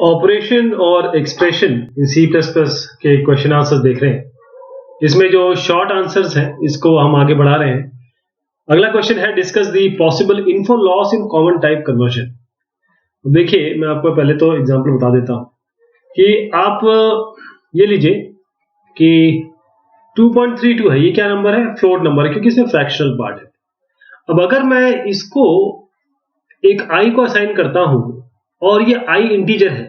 Operation और expression in C plus plus के question answers देख रहे हैं। इसमें जो शॉर्ट आंसर्स हैं इसको हम आगे बढ़ा रहे हैं। अगला क्वेश्चन है discuss the possible info loss in common type conversion. देखिए मैं आपको पहले तो एग्जांपल बता देता हूं कि आप ये लीजिए कि 2.32 है, ये क्या नंबर है? फ्लोट नंबर है, क्योंकि इसमें फ्रैक्शनल पार्ट है। अब अगर मैं इसको एक आई को असाइन करता हूं और ये आई इंटीजर है,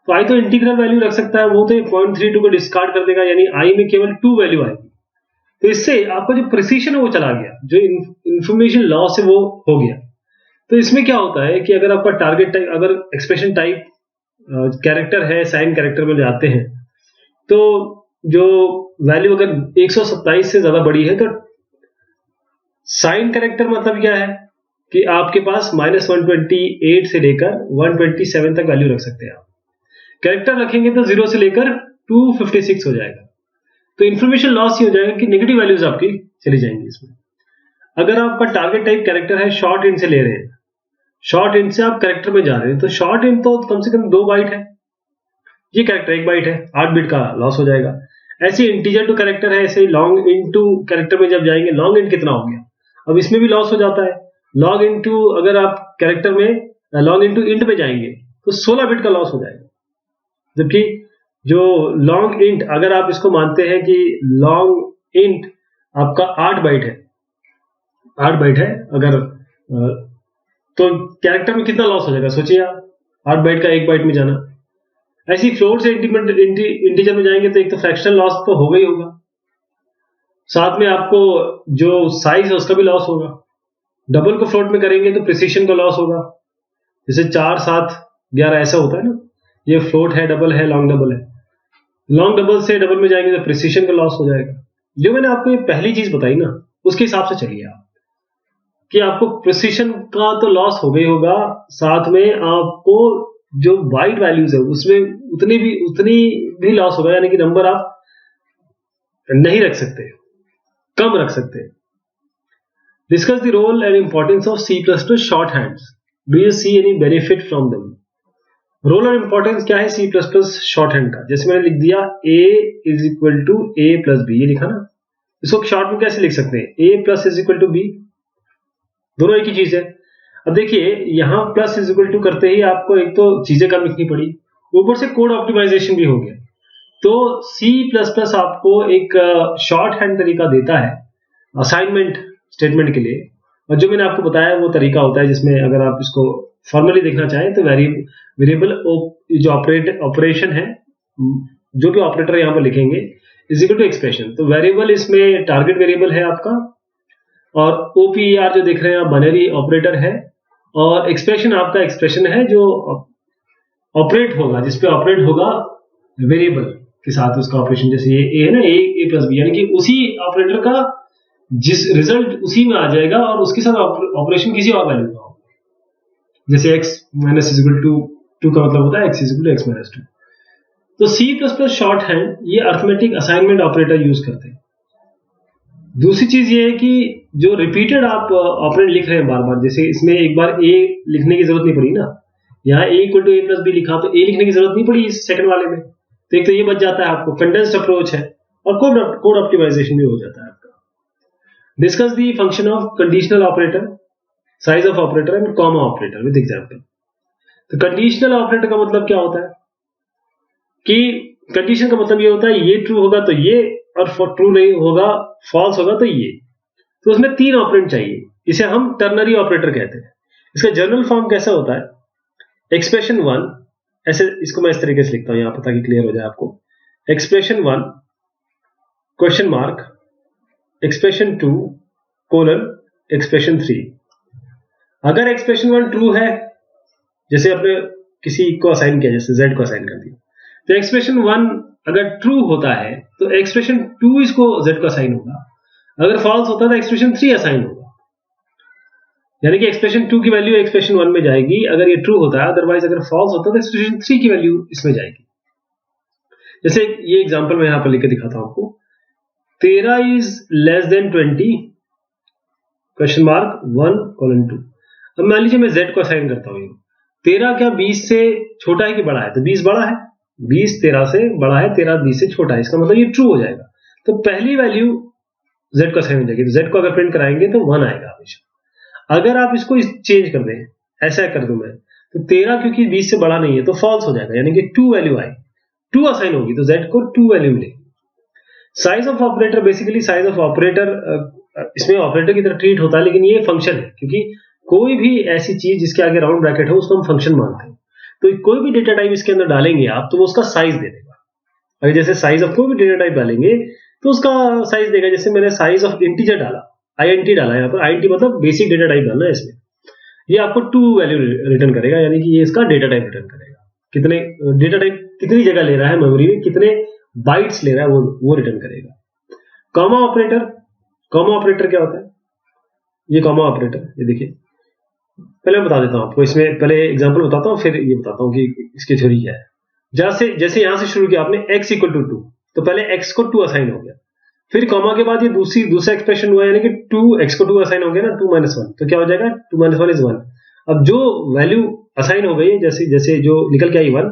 तो आई तो इंटीग्रल वैल्यू रख सकता है, वो तो 0.32 को डिस्कार्ड कर देगा, यानी आई में केवल 2 वैल्यू आएगी। तो इससे आपका जो प्रिसीशन है वो चला गया, जो इंफॉर्मेशन लॉस है वो हो गया। तो इसमें क्या होता है कि अगर आपका टारगेट टाइप, अगर एक्सप्रेशन टाइप कैरेक्टर है, साइन कैरेक्टर में जाते हैं, तो जो वैल्यू अगर 127 से ज्यादा बड़ी है तो साइन कैरेक्टर मतलब क्या है कि आपके पास -128 से लेकर 127 तक वैल्यू रख सकते हैं आप। कैरेक्टर रखेंगे तो 0 से लेकर 256 हो जाएगा। तो इंफॉर्मेशन लॉस ही हो जाएगा कि नेगेटिव वैल्यूज आपकी चली जाएंगी इसमें। अगर आपका टारगेट टाइप कैरेक्टर है, शॉर्ट इंट से ले रहे हैं, शॉर्ट इंट से आप कैरेक्टर में जा रहे हैं, तो शॉर्ट इंट तो कम से कम 2 बाइट है, ये कैरेक्टर 1 बाइट है, 8 बिट का लॉस हो जाएगा। ऐसे इंटीजर टू कैरेक्टर है, ऐसे लॉन्ग इंट टू कैरेक्टर में जब जाएंगे, लॉन्ग इंट कितना हो गया, अब इसमें भी लॉस हो जाता है। लॉन्ग इंटू, अगर आप कैरेक्टर में लॉन्ग इंटू इंट में जाएंगे तो 16 बिट का लॉस हो जाएगा। जबकि जो लॉन्ग इंट, अगर आप इसको मानते हैं कि लॉन्ग इंट आपका 8 बाइट है, 8 बाइट है अगर, तो कैरेक्टर में कितना लॉस हो जाएगा सोचिए आप, 8 बाइट का 1 बाइट में जाना। ऐसी फ्लोट से इंटीजर में जाएंगे तो एक तो फ्रैक्शनल लॉस तो होगा ही होगा, साथ में आपको जो साइज है उसका भी लॉस होगा। डबल को फ्लोट में करेंगे तो प्रिसीशन का लॉस होगा, जैसे 4 7 11 ऐसा होता है ना, ये फ्लोट है, डबल है, लॉन्ग डबल है। लॉन्ग डबल से डबल में जाएंगे तो प्रिसीशन का लॉस हो जाएगा। जो मैंने आपको ये पहली चीज बताई ना, उसके हिसाब से चलिए आप, कि आपको प्रिसीशन का तो लॉस हो गई होगा, साथ में आपको जो वाइड वैल्यूज है उसमें उतनी भी लॉस होगा, यानी कि नंबर आप नहीं रख सकते, कम रख सकते हैं। Discuss the role and importance of C++ short hands, do you see any benefit from them? Role और इंपॉर्टेंस क्या है C++ शॉर्ट हैंड का? जैसे मैंने लिख दिया a is equal to a plus B, ये लिखा ना, इसको शॉर्ट में कैसे लिख सकते हैं? a plus is equal to B, दोनों एक ही चीज है। अब देखिए यहां प्लस इज इक्वल टू करते ही आपको एक तो चीजें कम लिखनी पड़ी, ऊपर से कोड ऑप्टिमाइजेशन भी हो गया। तो C++ आपको एक शॉर्ट हैंड तरीका देता है असाइनमेंट स्टेटमेंट के लिए, और जो मैंने आपको बताया वो तरीका होता है जिसमें अगर आप इसको फॉर्मली देखना चाहें तो वेरिएबल जो ऑपरेशन है, जो भी ऑपरेटर यहां पर लिखेंगे, इज इक्वल टू एक्सप्रेशन। तो वेरिएबल इसमें टारगेट वेरिएबल है आपका, और OPER जो देख रहे हैं आप बाइनरी ऑपरेटर है, और एक्सप्रेशन आपका एक्सप्रेशन है जो ऑपरेट होगा, जिसपे ऑपरेट होगा वेरिएबल के साथ उसका ऑपरेशन। जैसे ये ए है ना, ए प्लस बी, यानी कि उसी ऑपरेटर का जिस रिजल्ट उसी में आ जाएगा और उसके साथ ऑपरेशन किसी और वैल्यू का होगा। जैसे x minus is equal to 2 का मतलब होता है x is equal to x minus 2। तो C++ शॉर्ट हैंड ये अरिथमेटिक असाइनमेंट ऑपरेटर यूज करते हैं। दूसरी चीज ये है कि जो रिपीटेड आप ऑपरेंड लिख रहे हैं बार बार, जैसे इसमें एक बार a लिखने की जरूरत नहीं पड़ी ना, यहाँ a equal to a plus B लिखा तो a लिखने की जरूरत नहीं पड़ी इस सेकंड वाले में, तो एक तो ये बच जाता है आपको, कंडेंस्ड अप्रोच है, और कोड ऑप्टिमाइजेशन भी हो जाता है आपका। Discuss the function of conditional operator, size of operator and comma operator with example. तो कंडीशनल ऑपरेटर का मतलब क्या होता है कि कंडीशन का मतलब ये होता है ये ट्रू होगा तो ये, और ट्रू नहीं होगा, फॉल्स होगा तो ये। तो उसमें 3 ऑपरेंड चाहिए, इसे हम टर्नरी ऑपरेटर कहते हैं। इसका जनरल फॉर्म कैसा होता है? एक्सप्रेशन 1, ऐसे इसको मैं इस तरीके से लिखता हूं यहां पर ताकि क्लियर हो जाए आपको। Expression 1 question mark, expression 2 colon, expression 3। अगर एक्सप्रेशन 1 ट्रू है, जैसे आपने किसी को असाइन किया, जैसे z को असाइन कर दिया, तो एक्सप्रेशन 1 अगर ट्रू होता है तो एक्सप्रेशन 2 इसको z को असाइन होगा, अगर फॉल्स होता है तो एक्सप्रेशन 3 असाइन होगा। यानी कि एक्सप्रेशन 2 की वैल्यू एक्सप्रेशन 1 में जाएगी अगर ये ट्रू होता है, अदरवाइज अगर फॉल्स होता है तो एक्सप्रेशन 3 की वैल्यू इसमें जाएगी। जैसे ये एग्जांपल मैं यहां पर लिख के दिखाता हूं आपको, 13 is less than 20 question mark 1 colon 2। अब मान लीजिए मैं z को असाइन करता हूं, 13 क्या 20 से छोटा है कि बड़ा है? तो 20 बड़ा है, 20 13 से बड़ा है, 13 20 से छोटा है, इसका मतलब ये ट्रू हो जाएगा। तो पहली वैल्यू z को असाइन हो जाएगी, तो z को अगर प्रिंट कराएंगे तो 1 आएगा हमेशा। अगर आप इसको चेंज कर दें, ऐसा कर दूं मैं, तो 13 क्योंकि 20 से बड़ा नहीं है तो फॉल्स हो जाएगा, यानी कि 2 वैल्यू आई, 2 असाइन होगी, तो z को 2 वैल्यू मिलेगी। Size of operator, basically size of operator इसमें ऑपरेटर की तरह ट्रीट होता है, लेकिन ये फंक्शन है, क्योंकि कोई भी ऐसी चीज जिसके आगे राउंड ब्रैकेट हो उसको हम फंक्शन मानते हैं। तो कोई भी डेटा टाइप इसके अंदर डालेंगे आप तो वो उसका साइज दे देगा। अगर जैसे साइज ऑफ कोई भी डेटा टाइप डालेंगे तो उसका साइज देगा। जैसे मैंने साइज ऑफ इंटीजर डाला, INT डाला, यहाँ पर INT मतलब बेसिक डेटा टाइप डालना है इसमें, ये आपको 2 वैल्यू रिटर्न करेगा, यानी कि ये इसका डेटा टाइप रिटर्न करेगा। कितने डेटा टाइप कितनी जगह ले रहा है मेमोरी में, कितने बाइट्स ले रहा है वो रिटर्न करेगा। कॉमा ऑपरेटर, कॉमा ऑपरेटर क्या होता है? ये कॉमा ऑपरेटर, ये देखिए, पहले मैं बता देता हूं आपको, इसमें पहले एग्जांपल बताता हूं फिर ये बताता हूं कि इसकी थ्योरी क्या है। जैसे यहां से शुरू किया आपने x इक्वल टू 2, तो पहले x को 2 असाइन हो गया, फिर कॉमा के बाद ये दूसरा एक्सप्रेशन हुआ, यानी कि 2x को 2 असाइन हो गया ना, 2 - 1, तो क्या हो जाएगा 2 - 1 = 1। अब जो वैल्यू असाइन हो गई, जैसे जैसे जो निकल के आई 1,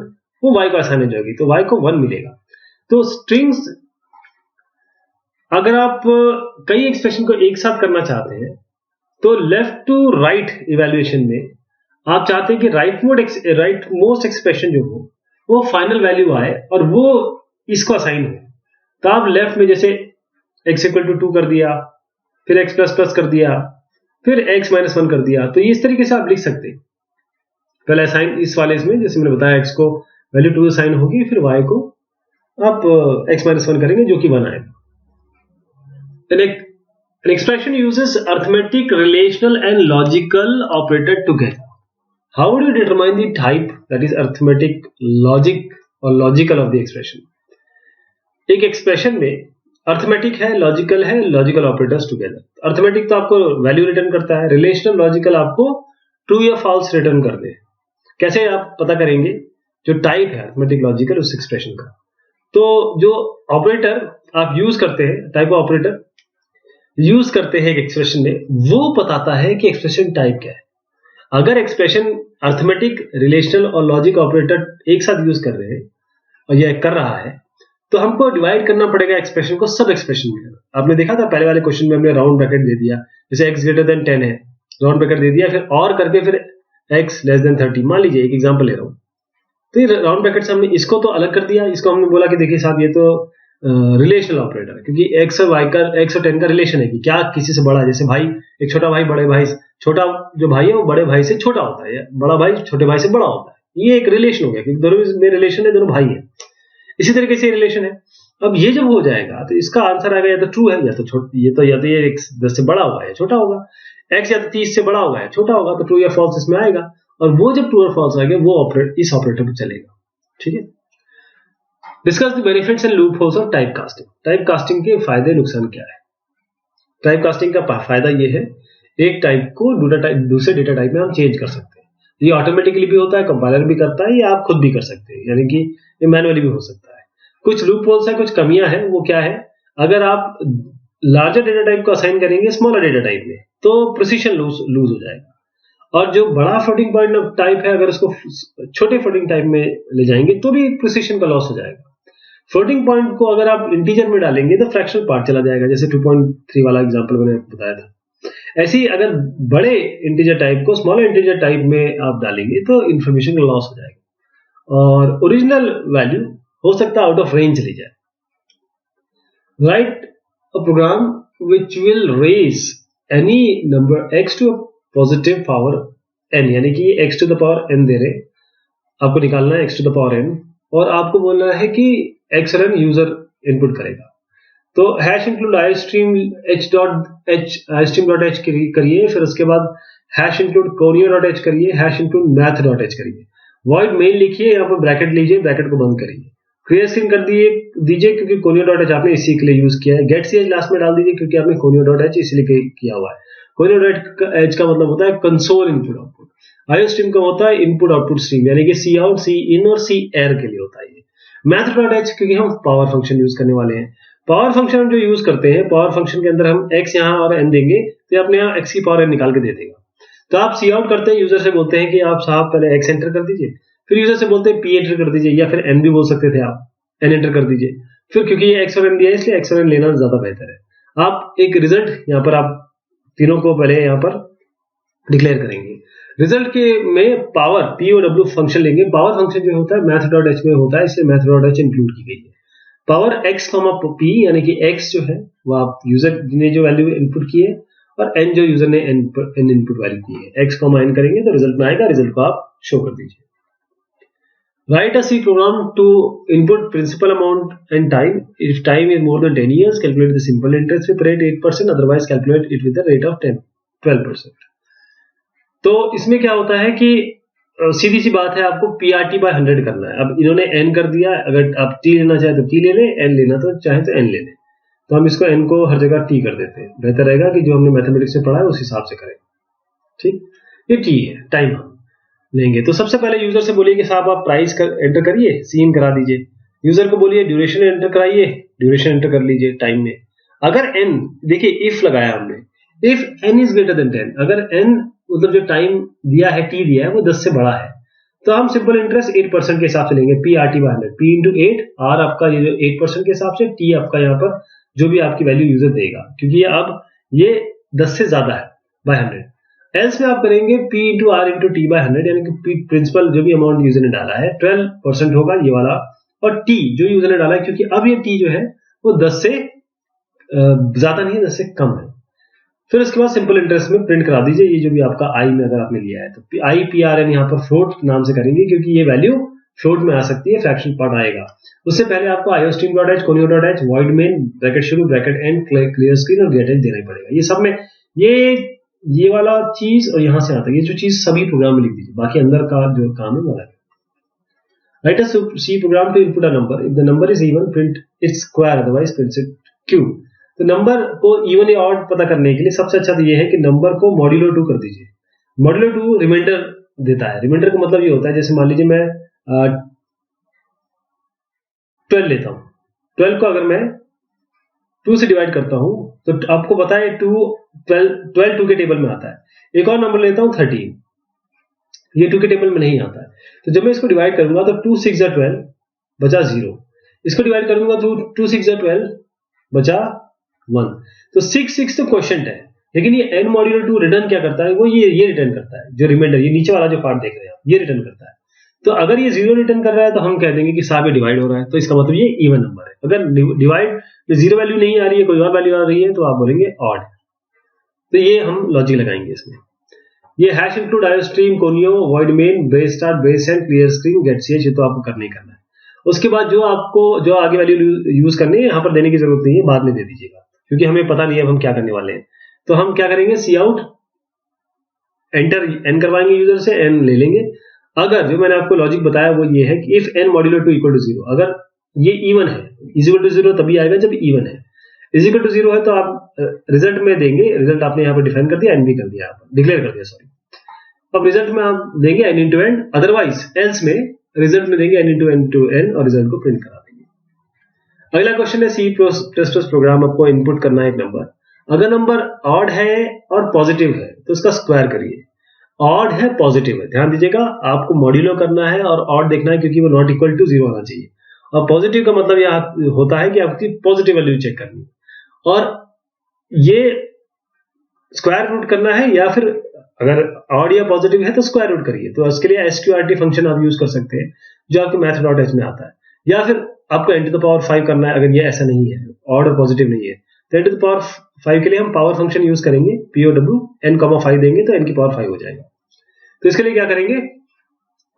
वो y को असाइन हो जाएगी, तो y को 1 मिलेगा। तो स्ट्रिंग्स, अगर आप कई एक्सप्रेशन को एक साथ करना चाहते हैं तो लेफ्ट टू राइट इवैल्यूएशन में आप चाहते हैं कि राइट मोस्ट एक्सप्रेशन जो हो वो फाइनल वैल्यू आए और वो इसको असाइन हो। तो आप लेफ्ट में जैसे x = 2 कर दिया, फिर x ++ कर दिया, फिर x - 1 कर दिया, तो इस तरीके से आप लिख सकते हैं। पहले असाइन इस वाले इसमें जैसे मैंने बताया, x को वैल्यू 2 असाइन होगी, फिर y को आप x - 1 करेंगे जो कि 1 आएगा। An expression uses arithmetic, relational and logical operator together. How do you determine the type, that is arithmetic, logic or logical of the expression? एक एक्सप्रेशन में अर्थमेटिक है, लॉजिकल है, लॉजिकल ऑपरेटर्स टुगेदर। अर्थमेटिक तो आपको value return करता है, relational logical आपको true या फॉल्स रिटर्न कर दे। कैसे आप पता करेंगे जो टाइप है अर्थमेटिक लॉजिकल उस एक्सप्रेशन का? तो जो ऑपरेटर आप यूज करते हैं, टाइप ऑफ ऑपरेटर यूज करते हैं एक एक्सप्रेशन में, वो बताता है कि एक्सप्रेशन टाइप क्या है। अगर एक्सप्रेशन अर्थमेटिक, रिलेशनल और लॉजिक ऑपरेटर एक साथ यूज कर रहे हैं और यह कर रहा है, तो हमको डिवाइड करना पड़ेगा एक्सप्रेशन को सब एक्सप्रेशन में। आपने देखा था पहले वाले क्वेश्चन में हमने राउंड ब्रैकेट दे दिया, जैसे x > 10 है, राउंड ब्रैकेट दे दिया, फिर और करके फिर x < 30। मान लीजिए एक एग्जांपल ले रहा हूं, तो ये राउंड ब्रैकेट से हमने इसको तो अलग कर दिया, इसको हमने बोला कि देखिए साहब ये तो रिलेशनल ऑपरेटर है, क्योंकि x और 10 का रिलेशन है कि क्या किसी से बड़ा है। जैसे भाई, एक छोटा भाई बड़े भाई, छोटा जो भाई है वो बड़े भाई से छोटा होता है, बड़ा भाई छोटे भाई से बड़ा होता है। ये एक रिलेशन हो गया, क्योंकि दोनों में रिलेशन है, दोनों भाई है। इसी तरीके से रिलेशन है। अब ये जब हो जाएगा तो इसका आंसर आएगा या तो ट्रू है या तो ये 10 से बड़ा होगा या छोटा होगा, x या तो 30 से बड़ा होगा या छोटा होगा, तो ट्रू या फॉल्स इसमें आएगा। और वो जब ट्रू और फॉल्स आएगा वो इस ऑपरेटर पर चलेगा। ठीक है। Discuss the benefits and loop holes of type casting. Type casting के फायदे नुकसान क्या है? टाइप कास्टिंग का फायदा ये है, एक टाइप को दूसरे डेटा टाइप में हम चेंज कर सकते हैं। ये ऑटोमेटिकली भी होता है, कंपाइलर भी करता है, या आप खुद भी कर सकते हैं, यानी कि ये मैनुअली भी हो सकता है। कुछ लूप होल्स है, कुछ कमियां हैं। वो क्या है? अगर आप लार्जर डेटा टाइप को असाइन करेंगे स्मॉलर डेटा टाइप में तो प्रिसिशन लूज हो जाएगा। और जो बड़ा फ्लोटिंग पॉइंट टाइप है, अगर उसको छोटे फ्लोटिंग टाइप में ले जाएंगे तो भी प्रिसिशन का लॉस हो जाएगा। फ्लोटिंग पॉइंट को अगर आप इंटीजर में डालेंगे तो फ्रैक्शनल पार्ट चला जाएगा, जैसे 2.3 वाला एग्जांपल मैंने बताया था। ऐसे ही अगर बड़े इंटीजर टाइप को स्मॉलर इंटीजर टाइप में आप डालेंगे तो इंफॉर्मेशन का लॉस हो जाएगा और ओरिजिनल वैल्यू हो सकता है आउट ऑफ रेंज चली जाए। Write a program which will raise any number x to positive power n, यानी कि x to the power n दे रहे, आपको निकालना है x to the power n, और आपको बोलना है कि x रन यूजर इनपुट करेगा। तो #include iostream.h करिए, फिर उसके बाद #include conio.h करिए, #include math.h करिए, void main लिखिए, यहाँ पर ब्रैकेट लीजिए, ब्रैकेट को बंद करिए, क्लियर स्क्रीन कर दीजिए क्योंकि conio.h आपने इसी के लिए यूज किया है। गेट ch लास्ट में डाल दीजिए क्योंकि आपने conio.h इसलिए किया हुआ है। conio.h का मतलब होता है कंसोल इनपुट आउटपुट। iostream का होता है इनपुट आउटपुट स्ट्रीम, यानी कि सी आउट, सी इन और सी एर के लिए होता है। math.h क्योंकि हम पावर फंक्शन यूज करने वाले हैं। पावर फंक्शन हम जो यूज करते हैं, पावर फंक्शन के अंदर हम x यहाँ और n देंगे तो अपने यहाँ x की पावर n निकाल के दे देगा। तो आप सी आउट करते हैं, यूजर से बोलते हैं कि आप साहब पहले एक्स एंटर कर दीजिए, फिर यूजर से बोलते हैं पी एंटर कर दीजिए, या फिर एन भी बोल सकते थे आप, एन एंटर कर दीजिए। फिर क्योंकि ये एक्स और एन दिया है इसलिए एक्स और एन लेना ज्यादा बेहतर है। आप एक रिजल्ट यहाँ पर आप तीनों को पहले यहाँ पर डिक्लेयर करेंगे। रिजल्ट के में power P O W function लेंगे। पावर फंक्शन जो होता है मैथ डॉट एच में होता है, इसलिए मैथ डॉट एच इंक्लूड की गई है। पावर एक्स कॉमा पी यानी कि एक्स जो है वो आप यूजर ने जो वैल्यू इनपुट की है, और एन जो यूजर ने एन इनपुट वैल्यू की है। एक्स कॉमा एन करेंगे तो रिजल्ट में आएगा, रिजल्ट को आप शो कर दीजिए। Write a C program to input principal amount and time. If time is more than 10 years, calculate the simple interest with rate 8%, otherwise calculate it with the rate of 12%. तो इसमें क्या होता है कि सीधी सी बात है, आपको PRT by 100 करना है। अब इन्होंने n कर दिया, अगर आप t लेना चाहे तो t ले लें, n लेना तो चाहे तो n ले लें। तो हम इसको n को हर जगह t कर देते हैं, बेहतर रहेगा कि जो हमने मैथमेटिक्स में पढ़ा है उस हिसाब से करें। ठीक, ये t है, टाइम हम लेंगे। तो सबसे पहले यूजर से बोलिए कि साहब आप प्राइस एंटर करिए, सीन करा दीजिए। यूजर को बोलिए ड्यूरेशन एंटर कराइए, ड्यूरेशन एंटर कर लीजिए टाइम में। अगर n, देखिए इफ लगाया हमने, if n is greater than 10, अगर n मतलब जो टाइम दिया है t दिया है वो 10 से बड़ा है, तो हम सिंपल इंटरेस्ट 8% के हिसाब से लेंगे। P R T by 100, p into 8, r आपका ये जो 8% के हिसाब से, t आपका यहाँ पर जो भी आपकी वैल्यू यूजर देगा, क्योंकि ये अब ये 10 से ज्यादा है बाय 100। एल्स में आप करेंगे p into R into T by 100, यानी कि प्रिंसिपल जो भी अमाउंट यूजर ने डाला है 12% होगा ये वाला, और t जो यूजर ने डाला है, क्योंकि अब ये t जो है वो 10 से ज्यादा नहीं है, 10 से कम है। फिर उसके बाद सिंपल इंटरेस्ट में प्रिंट करा दीजिए ये जो भी आपका i में अगर आपने लिया है, तो आई पी आर एन यहाँ पर फ्लोट नाम से करेंगे, क्योंकि ये वैल्यू फ्लोट में आ सकती है, फ्रैक्शन पार्ट आएगा। उससे पहले आपको iostream dot H, conio dot H, void main, bracket शुरू, ब्रैकेट एंड, क्लियर स्क्रीन और गेट एच देना ही पड़ेगा। ये सब में ये वाला चीज और यहां से आता है, ये जो चीज सभी प्रोग्राम में लिख दीजिए, बाकी अंदर का जो काम है वो अलग है। Write a C program to input a number, if the number is even print its square, otherwise print it cube. तो नंबर को इवन या ऑड पता करने के लिए सबसे अच्छा तो ये है कि नंबर को मॉड्यूलो 2 कर दीजिए। मॉड्यूलो 2 रिमाइंडर देता है। रिमाइंडर का मतलब ये होता है, जैसे मान लीजिए मैं 12 लेता हूं, 12 को अगर मैं 2 से डिवाइड करता हूं तो आपको पता है 12 2 के टेबल में आता है। एक और नंबर लेता हूं 13, ये 2 के टेबल में नहीं आता है। तो जब मैं इसको डिवाइड करूंगा तो 2 6 12 बचा 0, इसको डिवाइड करूंगा तो 2 6 12 बचा 1। तो 6 6 तो क्वोशिएंट है, लेकिन ये n मॉड्यूलो 2 रिटर्न क्या करता है, वो ये रिटर्न करता है, जो रिमाइंडर ये नीचे वाला जो पार्ट देख रहे हैं आप, ये रिटर्न करता है। तो अगर ये 0 रिटर्न कर रहा है तो हम कह देंगे कि साहब ये डिवाइड हो रहा है, तो इसका मतलब ये इवन नंबर है। अगर डिवाइड में 0 वैल्यू नहीं आ रही है, कोई और वैल्यू आ रही है, तो आप बोलेंगे ऑड। तो ये हम लॉजिक लगाएंगे इसमें। ये hash include iostream, conio, void main, brace start, brace end, clear screen, get CH, ये तो आपको करना ही करना है। उसके बाद जो आपको जो आगे वैल्यू यूज करनी है, यहाँ पर देने की जरूरत नहीं है, बाद में दे दीजिएगा, क्योंकि हमें पता नहीं है अब हम क्या करने वाले हैं। तो हम क्या करेंगे, सी आउट एंटर एन करवाएंगे यूजर से, एन ले लेंगे। अगर जो मैंने आपको लॉजिक बताया वो ये है कि if N modulo 2 equal to 0, अगर ये इवन है, इज इक्वल टू 0 तभी आएगा जब इवन है। इज इक्वल टू 0 है तो आप रिजल्ट में देंगे, रिजल्ट आपने यहाँ पर डिफाइन कर दिया, एन भी कर दिया, यहाँ पर डिक्लेयर कर दिया, सॉरी। अब रिजल्ट में आप देंगे N into N, otherwise else में रिजल्ट में देंगे एन इंटू एन और रिजल्ट को प्रिंट करा देंगे। अगला क्वेश्चन है सी प्लस प्लस प्रोग्राम, आपको इनपुट करना है एक नंबर। अगर नंबर ऑड है और पॉजिटिव है तो उसका स्क्वायर करिए। ऑड है पॉजिटिव है, ध्यान दीजिएगा, आपको मॉड्यूलो करना है और ऑड देखना है, क्योंकि वो नॉट इक्वल टू 0 आना चाहिए। और पॉजिटिव का मतलब यह होता है कि आपकी पॉजिटिव वैल्यू चेक करनी है, और ये स्क्वायर रूट करना है, या फिर अगर ऑड या पॉजिटिव है तो स्क्वायर रूट करिए। तो उसके लिए SQRT फंक्शन आप यूज कर सकते हैं, जो आपके मैथ डॉट एच में आता है, या फिर आपको n टू द पावर 5 करना है। अगर ये ऐसा नहीं है, ऑड और पॉजिटिव नहीं है, तो n टू द पावर 5 के लिए हम पावर फंक्शन यूज करेंगे, POW n,5 देंगे तो n की पावर 5 हो जाएगा। तो इसके लिए क्या करेंगे,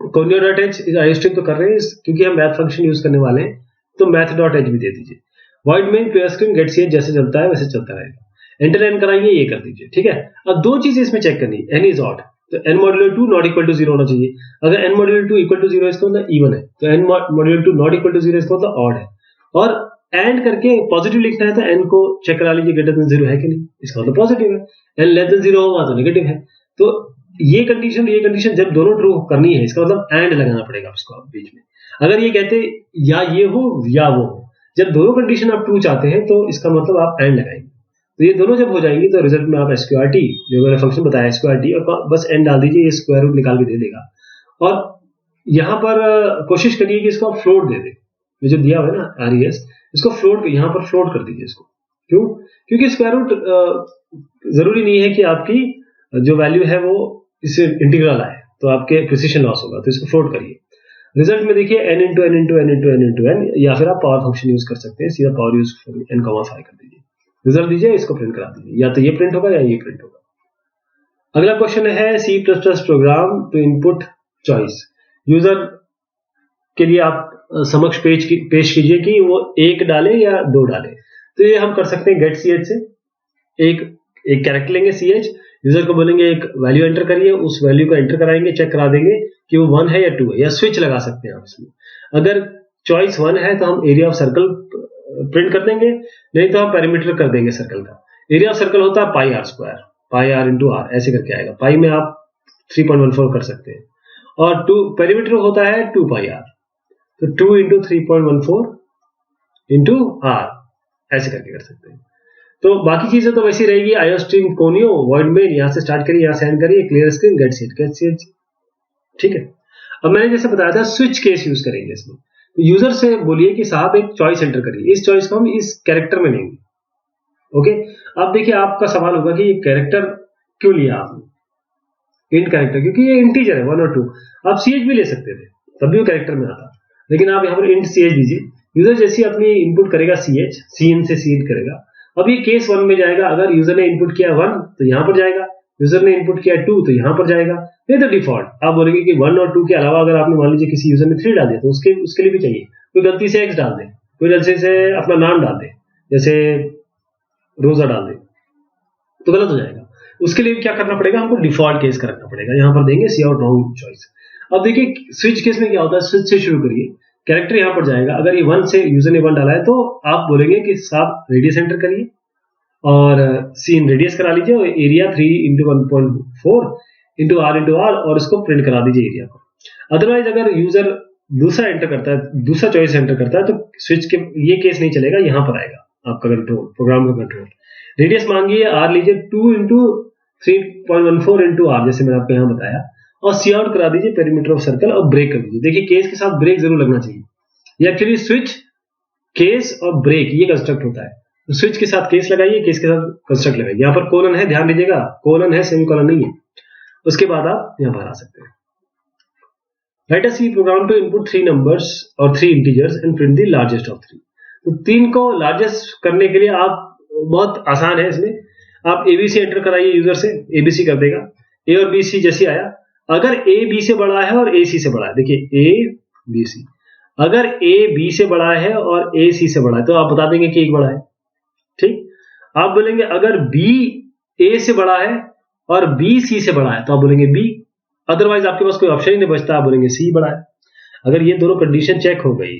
कोनियो डॉट एच आईओस्ट्रीम तो कर रहे हैं, क्योंकि हम मैथ फंक्शन यूज करने वाले हैं, तो मैथ डॉट एच भी दे दीजिए। Void main, clear screen, get CH, जैसे चलता है वैसे चलता रहेगा। एंटर एन कराइए, ये कर दीजिए, ठीक है। अब दो चीजें इसमें चेक करनी है, एन इज ऑड, तो n modulo 2 not equal to 0 होना चाहिए। अगर n मॉड्यूलो 2 इक्वल टू 0 इसका मतलब इवन है, तो n modulo 2 not equal to 0 इसका मतलब ऑड है। और एंड करके पॉजिटिव लिखना है तो n को चेक करा लीजिए, ग्रेटर देन 0 है कि नहीं, इसका मतलब पॉजिटिव है। n लेस देन 0 होगा तो नेगेटिव है। तो ये कंडीशन जब दोनों ट्रू करनी है, इसका मतलब एंड लगाना पड़ेगा इसको बीच में। अगर ये कहते या ये हो या वो हो, जब दोनों कंडीशन आप ट्रू चाहते हैं तो इसका मतलब आप एंड लगाएंगे। तो ये दोनों जब हो जाएंगी तो रिजल्ट में आप SQRT जो मैंने फंक्शन बताया SQRT और बस n डाल दीजिए, ये स्क्वायर रूट निकाल के दे देगा। और यहाँ पर कोशिश करिए कि इसको आप फ्लोट दे दे, ये जो दिया हुआ है ना RES, इसको फ्लोट यहाँ पर फ्लोट कर दीजिए इसको। क्यों? क्योंकि स्क्वायर रूट जरूरी नहीं है कि आपकी जो वैल्यू है वो इससे इंटीग्रल आए, तो आपके प्रिसिशन लॉस होगा, तो इसको फ्लोट करिए। रिजल्ट में देखिए n into n into n into n into n, या फिर आप पावर फंक्शन यूज कर सकते हैं, सीधा पावर यूज n,5 कर दीजिए, रिजल्ट दीजिए, इसको प्रिंट करा दीजिए, या तो ये प्रिंट होगा या ये प्रिंट होगा। अगला क्वेश्चन है C++ program to input choice. User के लिए आप समक्ष पेश कीजिए कि वो 1 डाले या 2 डाले। तो ये हम कर सकते हैं गेट ch से, एक कैरेक्टर लेंगे ch, यूजर को बोलेंगे एक वैल्यू एंटर करिए, उस वैल्यू को एंटर कराएंगे, चेक करा देंगे कि वो 1 है या 2 है, या स्विच लगा सकते हैं आप इसमें। अगर चॉइस 1 है तो हम एरिया ऑफ सर्कल प्रिंट कर देंगे, नहीं तो हम पेरीमीटर कर देंगे सर्कल का। एरिया ऑफ सर्कल होता है pi r square, pi r into r, ऐसे करके आएगा। पाई में आप 3.14 कर सकते हैं, और पेरीमीटर होता है 2 पाई आर, तो 2 इंटू 3.14 इंटू आर, ऐसे करके कर सकते हैं। तो बाकी चीजें तो वैसी रहेगी, आयोस्ट्रीम, कोनियो, वॉइड मेन, यहां से स्टार्ट करिए, यहां से एंड करिए, क्लियर स्क्रीन, गेट ch, ठीक है। अब मैंने जैसे बताया था स्विच केस यूज करेंगे इसमें, तो यूजर से बोलिए कि साहब एक चॉइस एंटर करिए, इस चॉइस को हम इस कैरेक्टर में लेंगे। ओके, अब देखिए आपका सवाल होगा कि ये कैरेक्टर क्यों लिया आपने, इंट कैरेक्टर, क्योंकि ये इंटीजर है 1 और 2। आप ch भी ले सकते थे, तब भी वो कैरेक्टर में आता, लेकिन आप यहाँ पर इंट ch दीजिए। यूजर जैसे अपनी इनपुट करेगा ch, cin से cin करेगा। अब ये केस 1 में जाएगा, अगर यूजर ने इनपुट किया 1 तो यहां पर जाएगा, यूजर ने इनपुट किया 2 तो यहां पर जाएगा, नहीं तो डिफॉल्ट आप बोलेंगे कि 1 और 2 के अलावा अगर आपने मान लीजिए किसी यूजर ने 3 डाल दिया तो उसके लिए भी चाहिए, कोई गलती से x डाल दे, कोई गलती से अपना नाम डाल दे, जैसे रोजा डाल दे, तो गलत हो जाएगा। उसके लिए क्या करना पड़ेगा, हमको डिफॉल्ट केस का रखना पड़ेगा, यहाँ पर देंगे सी आउट रॉन्ग चॉइस। अब देखिए स्विच केस में क्या होता है, स्विच से शुरू करिए, कैरेक्टर यहाँ पर जाएगा, अगर ये 1 से यूजर ने 1 डाला है तो आप बोलेंगे कि साहब रेडियस एंटर करिए और सीन रेडियस करा लीजिए, और एरिया 3 इंटू 1.4 इंटू आर और इसको प्रिंट करा दीजिए एरिया को। अदरवाइज अगर यूजर दूसरा एंटर करता है, दूसरा चॉइस एंटर करता है, तो स्विच के ये केस नहीं चलेगा, यहां पर आएगा आपका कंट्रोल, प्रोग्राम का कंट्रोल। रेडियस मांगिए, आर लीजिए 2 इंटू 3.14 इंटू आर, जैसे मैंने आपको यहाँ बताया, और सी आउट करा दीजिए पेरीमीटर ऑफ सर्कल और ब्रेक कर दीजिए। देखिए केस के साथ ब्रेक जरूर लगना चाहिए, ये एक्चुअली स्विच, केस और ब्रेक ये कंस्ट्रक्ट होता है। तो स्विच के साथ केस लगाइए, केस के साथ कंस्ट्रक्ट लगाइए। यहाँ पर कोलन है, ध्यान दीजिएगा, कोलन है, सेमीकोलन नहीं है। उसके बाद आप यहाँ पर आ सकते हैं। Write a C program to input 3 numbers और 3 integers and print the largest of 3। तो 3 को लार्जेस्ट करने के लिए आप, बहुत आसान है इसमें, आप एबीसी एंटर कराइए, यूजर से एबीसी कर देगा, ए और बी सी जैसे आया। अगर ए बी से बड़ा है और ए सी से बड़ा है, देखिए ए बी सी, अगर ए बी से बड़ा है और ए सी से बड़ा है तो आप बता देंगे कि एक बड़ा है, ठीक। आप बोलेंगे अगर बी ए से बड़ा है और बी सी से बड़ा है तो आप बोलेंगे बी, अदरवाइज आपके पास कोई ऑप्शन ही नहीं बचता, आप बोलेंगे सी बड़ा है। अगर ये दोनों कंडीशन चेक हो गई,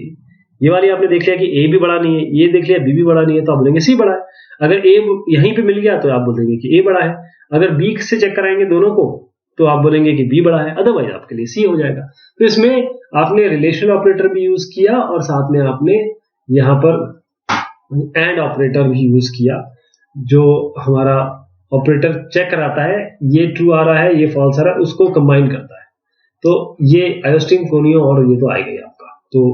ये वाली आपने देख लिया कि ए भी बड़ा नहीं है, ये देख लिया बी भी बड़ा नहीं है, तो आप बोलेंगे सी बड़ा है। अगर ए यहीं पे मिल गया तो आप बोल देंगे कि ए बड़ा है। अगर बी से चेक कराएंगे दोनों को तो आप बोलेंगे कि बी बड़ा है, अदरवाइज आपके लिए सी हो जाएगा। तो इसमें आपने रिलेशन ऑपरेटर भी यूज किया और साथ में आपने यहाँ पर एंड ऑपरेटर भी यूज किया, जो हमारा ऑपरेटर चेक कराता है ये ट्रू आ रहा है, ये फॉल्स आ रहा है, उसको कंबाइन करता है। तो ये आयोस्ट्रीम, कोनियो और ये तो आ गई आपका। तो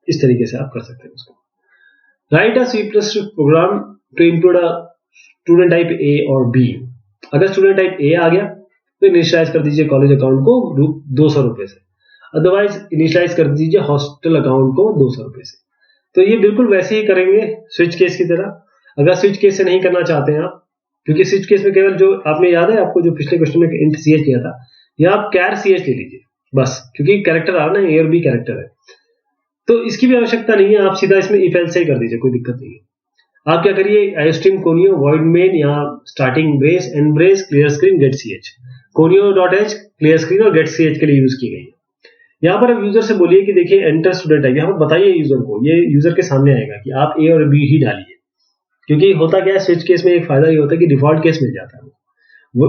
इस तरीके से आप कर सकते हैं उसको। Write a C plus program to input a student type A और बी। अगर स्टूडेंट टाइप ए आ गया तो इनिशियलाइज कर दीजिए कॉलेज अकाउंट को 200 रुपए से, अदरवाइज इनिशियलाइज कर दीजिए हॉस्टल अकाउंट को 200 रुपए से। तो ये बिल्कुल वैसे ही करेंगे स्विच केस की तरह। अगर स्विच केस से नहीं करना चाहते हैं आप, क्योंकि स्विच केस में केवल जो आपने याद है आपको जो पिछले क्वेश्चन में इंट सी एच लिया था, या आप कैर सी एच ले लीजिए बस, क्योंकि कैरेक्टर आ रहा है ना, ए और बी कैरेक्टर है, तो इसकी भी आवश्यकता नहीं है। आप सीधा इसमें इफ एल्स से ही कर दीजिए, कोई दिक्कत नहीं है। आप क्या करिए, आयोस्ट्रीम, कोनियो, वॉइड मेन, या starting brace, end brace, clear screen, get C H, conio dot H clear screen और गेट सी एच के लिए यूज की गई है। यहाँ पर आप यूजर से बोलिए कि देखिए एंटर स्टूडेंट है, यहाँ पर बताइए यूजर को, ये यूजर के सामने आएगा कि आप ए और बी ही डालिए। क्योंकि होता क्या है, स्विच केस में एक फायदा ये होता है कि डिफॉल्ट केस मिल जाता है।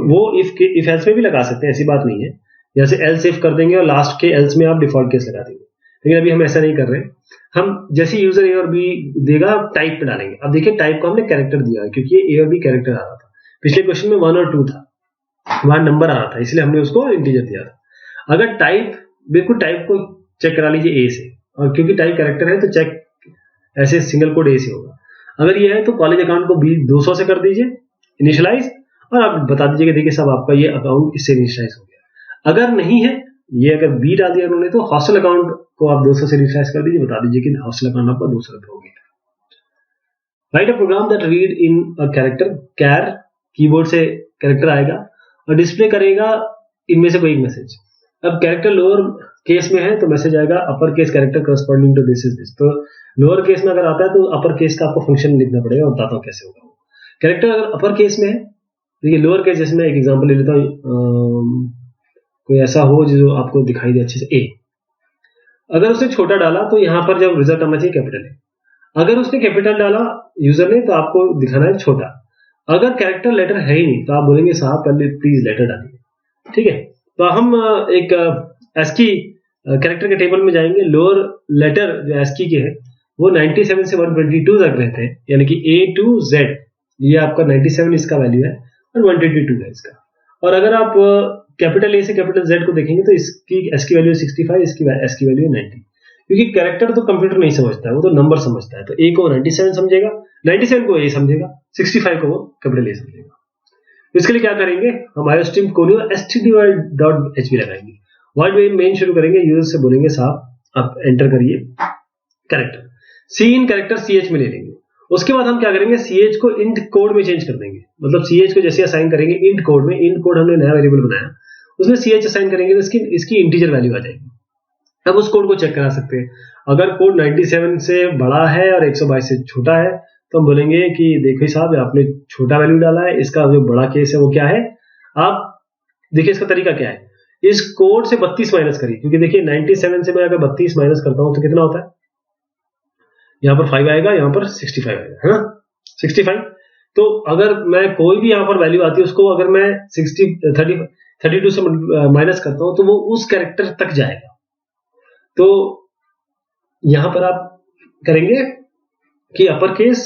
वो इफ एल्स में भी लगा सकते हैं, ऐसी बात नहीं है। जैसे एल्स इफ कर देंगे और लास्ट के एल्स में आप डिफॉल्ट केस लगा देंगे, लेकिन अभी हम ऐसा नहीं कर रहे हैं। हम जैसे यूजर ए और बी देगा टाइप पे डालेंगे। अब देखिए टाइप को हमने कैरेक्टर दिया है क्योंकि ये ए और बी कैरेक्टर आ रहा था, पिछले क्वेश्चन में 1 और 2 था, वहां नंबर आ रहा था, इसलिए हमने उसको इंटीजर दिया था। अगर टाइप, बिल्कुल टाइप को चेक करा लीजिए ए से, और क्योंकि टाइप कैरेक्टर है तो चेक ऐसे सिंगल कोड ए से होगा। अगर ये है तो कॉलेज अकाउंट को 200 से कर दीजिए इनिशियलाइज, और आप बता दीजिए कि देखिए सब आपका ये अकाउंट इससे इनिशियलाइज हो गया। अगर नहीं है, ये अगर बी डाल दिया उन्होंने, तो हॉस्टल अकाउंट को आप 200 से इनिशियलाइज कर दीजिए, बता दीजिए कि हॉस्टल अकाउंट आपका 200 रुपये हो गया। Write a program that read in a character, char keyboard से कैरेक्टर आएगा और डिस्प्ले करेगा इनमें से कोई एक मैसेज। अब कैरेक्टर लोअर केस में है तो मैसेज आएगा upper case character corresponding to this is this. तो लोअर केस में अगर आता है तो अपर केस का आपको फंक्शन लिखना पड़ेगा, और बताता हूँ कैसे होगा। कैरेक्टर अगर अपर केस में है, देखिए लोअर केस, जैसे मैं एक एग्जांपल ले लेता हूँ, कोई ऐसा हो जो आपको दिखाई दे अच्छे से, ए। अगर उसने छोटा डाला तो यहाँ पर जब रिजल्ट आना चाहिए कैपिटल है। अगर उसने कैपिटल डाला यूजर ने तो आपको दिखाना है छोटा। अगर कैरेक्टर लेटर है ही नहीं तो आप बोलेंगे साहब पहले प्लीज लेटर डालिए, ठीक है। तो हम एक एस्की कैरेक्टर के टेबल में जाएंगे। लोअर लेटर जो एस्की के है वो 97 से 122 तक रहते हैं, यानी कि ए टू जेड, ये आपका 97 इसका वैल्यू है और 122 है इसका। और अगर आप कैपिटल ए से कैपिटल जेड को देखेंगे तो इसकी एस्की वैल्यू 65, इसकी एस्की वैल्यू 90, क्योंकि कैरेक्टर तो कंप्यूटर नहीं समझता है, वो तो नंबर समझता है। तो ए को 97 समझेगा, 97 को ए समझेगा, 65 को वो कैपिटल ए समझेगा। तो इसके लिए क्या करेंगे, हम आयोस्ट्रीम कोनियो std.hp लगाएंगे, वर्ड मेन शुरू करेंगे, यूजर से बोलेंगे साहब आप एंटर करिए character, C in character ch में ले लेंगे। उसके बाद हम क्या करेंगे, ch को इंट कोड में चेंज कर देंगे। मतलब ch को जैसे असाइन करेंगे इंट कोड में, इंट कोड हमने नया वेरिएबल बनाया, उसमें ch असाइन करेंगे तो इसकी इंटीजर वैल्यू आ जाएगी। अब उस कोड को चेक करा सकते हैं। अगर कोड 97 से बड़ा है और 122 से छोटा है तो हम बोलेंगे कि देखिए साहब आपने छोटा वैल्यू डाला है, इसका जो बड़ा केस है वो क्या है। आप देखिए इसका तरीका क्या है, इस कोड से 32 माइनस करिए, क्योंकि देखिए 97 से मैं अगर 32 माइनस करता हूं तो कितना होता है, यहां पर 5 आएगा, यहां पर 65 आएगा, है ना 65। तो अगर मैं कोई भी यहां पर वैल्यू आती है उसको अगर मैं 32 से माइनस करता हूं तो वो उस कैरेक्टर तक जाएगा। तो यहां पर आप करेंगे कि अपर केस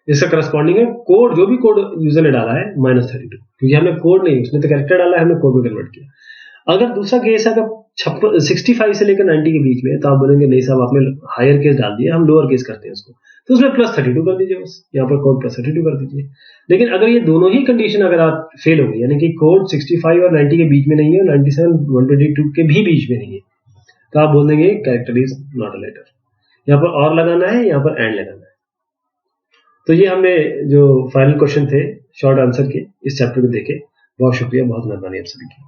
इसका करस्पॉन्डिंग है कोड, जो भी कोड यूजर ने डाला है -32, क्योंकि हमने कोड नहीं, उसने तो कैरेक्टर डाला है, हमने कोड में कन्वर्ट किया। अगर दूसरा केस है अगर 65 से लेकर 90 के बीच में, तो आप बोलेंगे नहीं साहब आपने हायर केस डाल दिया, हम लोअर केस करते हैं उसको, तो उसमें +32 कर दीजिए, बस यहाँ पर कोड +32 कर दीजिए। लेकिन अगर ये दोनों ही कंडीशन अगर आप फेल हो गई, यानी कि कोड 65 और 90 के बीच में नहीं है, 97 122 के भी बीच में नहीं है, तो आप बोल देंगे character is not a letter. यहाँ पर और लगाना है, यहाँ पर एंड लगाना है। तो ये हमने जो फाइनल क्वेश्चन थे शॉर्ट आंसर के इस चैप्टर को देखे। बहुत शुक्रिया, बहुत मेहरबानी आप सभी की।